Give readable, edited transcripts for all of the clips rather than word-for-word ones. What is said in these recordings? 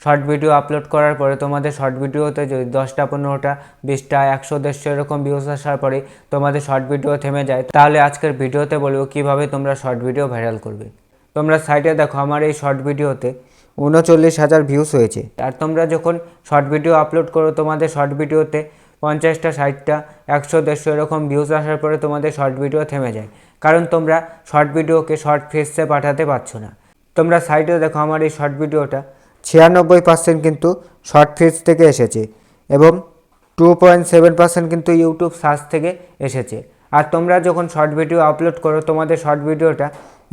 Short video upload করার পরে তোমাদের শর্ট ভিডিওতে যদি 10টা 15টা 20টা 100 150 এরকম ভিউজ আসার পরে তোমাদের শর্ট ভিডিও থেমে যায়, তাহলে আজকের ভিডিওতে বলবো কিভাবে তোমরা শর্ট ভিডিও ভাইরাল করবে। তোমরা সাইডে দেখো আমার এই শর্ট ভিডিওতে 39,000 ভিউজ হয়েছে। আর তোমরা যখন শর্ট ভিডিও আপলোড করো তোমাদের শর্ট ভিডিওতে 50টা 60টা 100 150 এরকম ভিউজ আসার পরে তোমাদের শর্ট ভিডিও থেমে যায়, কারণ তোমরা শর্ট ভিডিওকে শর্ট ফেসে পাঠাতে পারছো না। তোমরা সাইডে দেখো আমার এই শর্ট ভিডিওটা 96% কিন্তু শর্ট ফিচ থেকে এসেছে এবং 2.7% কিন্তু ইউটিউব সার্চ থেকে এসেছে। আর তোমরা যখন শর্ট ভিডিও আপলোড করো তোমাদের শর্ট ভিডিওটা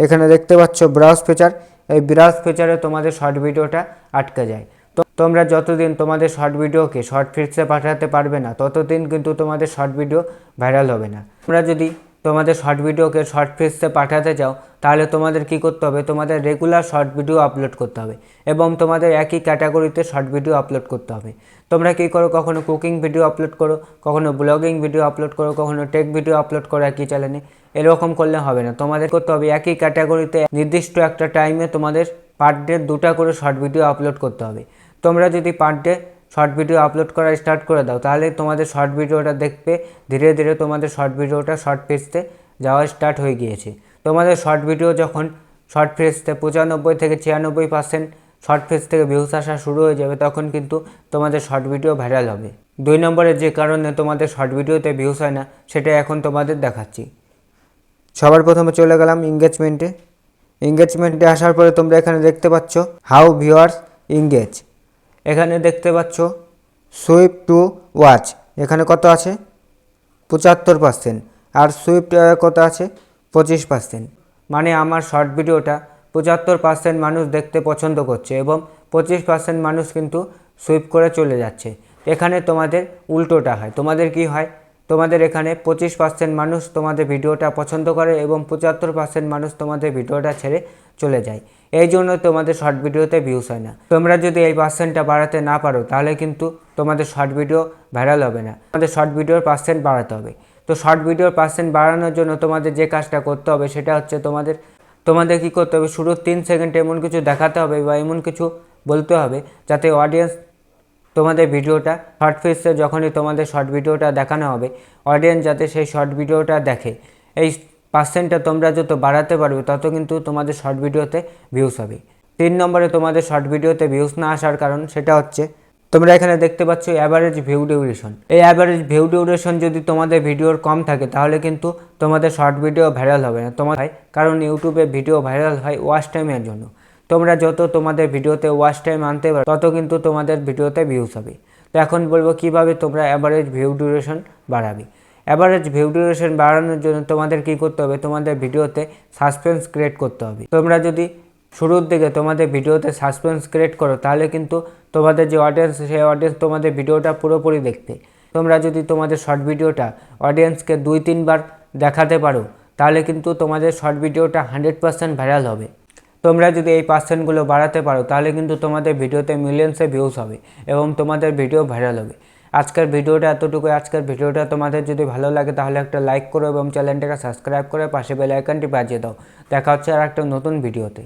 এখানে দেখতে পাচ্ছ ব্রাউজ ফিচার, এই ব্রাউজ ফিচারে তোমাদের শর্ট ভিডিওটা আটকে যায়। তো তোমরা যতদিন তোমাদের শর্ট ভিডিওকে শর্ট ফিচে পাঠাতে পারবে না ততদিন কিন্তু তোমাদের শর্ট ভিডিও ভাইরাল হবে না। তোমরা যদি তোমাদের শর্ট ভিডিওকে শর্ট ফিচে পাঠাতে চাও তাহলে তোমাদের কি করতে হবে, তোমাদের রেগুলার শর্ট ভিডিও আপলোড করতে হবে এবং তোমাদের একই ক্যাটাগরিতে শর্ট ভিডিও আপলোড করতে হবে। তোমরা কী করো, কখনো কুকিং ভিডিও আপলোড করো, কখনো ব্লগিং ভিডিও আপলোড করো, কখনো টেক ভিডিও আপলোড করো একই চ্যানেলে। এরকম করলে হবে না, তোমাদের করতে হবে একই ক্যাটাগরিতে নির্দিষ্ট একটা টাইমে তোমাদের পার ডে 2টা করে শর্ট ভিডিও আপলোড করতে হবে। তোমরা যদি per day short video upload করা স্টার্ট করে দাও তাহলে তোমাদের শর্ট ভিডিওটা দেখতে ধীরে ধীরে তোমাদের শর্ট ভিডিওটা শর্ট ফেজতে যাওয়া স্টার্ট হয়ে গিয়েছে। তোমাদের শর্ট ভিডিও যখন শর্ট ফেজতে 95 থেকে 96% শর্ট ফেজ থেকে ভিউজ আসা শুরু হয়ে যাবে তখন কিন্তু তোমাদের শর্ট ভিডিও ভাইরাল হবে। 2 নম্বরে যে কারণে তোমাদের শর্ট ভিডিওতে ভিউজ হয় না সেটা এখন তোমাদের দেখাচ্ছি। সবার প্রথমে চলে গেলাম এঙ্গেজমেন্টে আসার পরে তোমরা এখানে দেখতে পাচ্ছ হাউ ভিউয়ার্স এঙ্গেজ, এখানে দেখতে পাচ্ছ সুইপ টু ওয়াচ, এখানে কত আছে 75%, আর সুইপ কত আছে 25%। মানে আমার শর্ট ভিডিওটা 75% মানুষ দেখতে পছন্দ করছে এবং 25% মানুষ কিন্তু সুইপ করে চলে যাচ্ছে। এখানে তোমাদের উল্টোটা হয়, তোমাদের কি হয়, তোমাদের এখানে 25% মানুষ তোমাদের ভিডিওটা পছন্দ করে এবং 75% মানুষ তোমাদের ভিডিওটা ছেড়ে চলে যায়। এই জন্য তোমাদের শর্ট ভিডিওতে ভিউজ হয় না। তোমরা যদি এই পার্সেন্টটা বাড়াতে না পারো তাহলে কিন্তু তোমাদের শর্ট ভিডিও ভাইরাল হবে না। তোমাদের শর্ট ভিডিওর পার্সেন্ট বাড়াতে হবে। তো শর্ট ভিডিওর পার্সেন্ট বাড়ানোর জন্য তোমাদের যে কাজটা করতে হবে সেটা হচ্ছে তোমাদের কী করতে হবে, শুরু 3 সেকেন্ড এমন কিছু দেখাতে হবে বা এমন কিছু বলতে হবে যাতে অডিয়েন্স তোমাদের ভিডিওটা শর্ট ফেজে যখনই তোমাদের শর্ট ভিডিওটা দেখানো হবে অডিয়েন্স যাতে সেই শর্ট ভিডিওটা দেখে। এই পার্সেন্টটা তোমরা যত বাড়াতে পারবে তত কিন্তু তোমাদের শর্ট ভিডিওতে ভিউজ হবে। 3 নম্বরে তোমাদের শর্ট ভিডিওতে ভিউজ না আসার কারণ সেটা হচ্ছে তোমরা এখানে দেখতে পাচ্ছ অ্যাভারেজ ভিউ ডিউরেশন। এই অ্যাভারেজ ভিউ ডিউরেশন যদি তোমাদের ভিডিওর কম থাকে তাহলে কিন্তু তোমাদের শর্ট ভিডিও ভাইরাল হবে না কারণ ইউটিউবে ভিডিও ভাইরাল হয় ওয়াচ টাইমের জন্য। তোমরা যত তোমাদের ভিডিওতে ওয়াচ টাইম আনতে পারো তত কিন্তু তোমাদের ভিডিওতে ভিউজ হবে। তো এখন বলবো কিভাবে তোমরা অ্যাভারেজ ভিউ ডিউরেশন বাড়াবে। অ্যাভারেজ ভিউ ডিউরেশন বাড়ানোর জন্য তোমাদের কি করতে হবে, তোমাদের ভিডিওতে সাসপেন্স ক্রিয়েট করতে হবে। তোমরা যদি শুরুর দিকে তোমাদের ভিডিওতে সাসপেন্স ক্রিয়েট করো তাহলে কিন্তু তোমাদের যে অডিয়েন্স সেই অডিয়েন্স তোমাদের ভিডিওটা পুরোপুরি দেখবে। তোমরা যদি তোমাদের শর্ট ভিডিওটা অডিয়েন্সকে 2-3 বার দেখাতে পারো তাহলে কিন্তু তোমাদের শর্ট ভিডিওটা 100% ভাইরাল হবে। তোমরা যদি এই পার্সেন্টগুলো বাড়াতে পারো তাহলে কিন্তু তোমাদের ভিডিওতে মিলিয়ন্সে ভিউজ হবে এবং তোমাদের ভিডিও ভাইরাল হবে। আজকের ভিডিওটা এতটুকু। আজকের ভিডিওটা তোমাদের যদি ভালো লাগে তাহলে একটা লাইক করো এবং চ্যানেলটাকে সাবস্ক্রাইব করে পাশে বেল আইকনটি বাজিয়ে দাও। দেখা হচ্ছে আর একটা নতুন ভিডিওতে।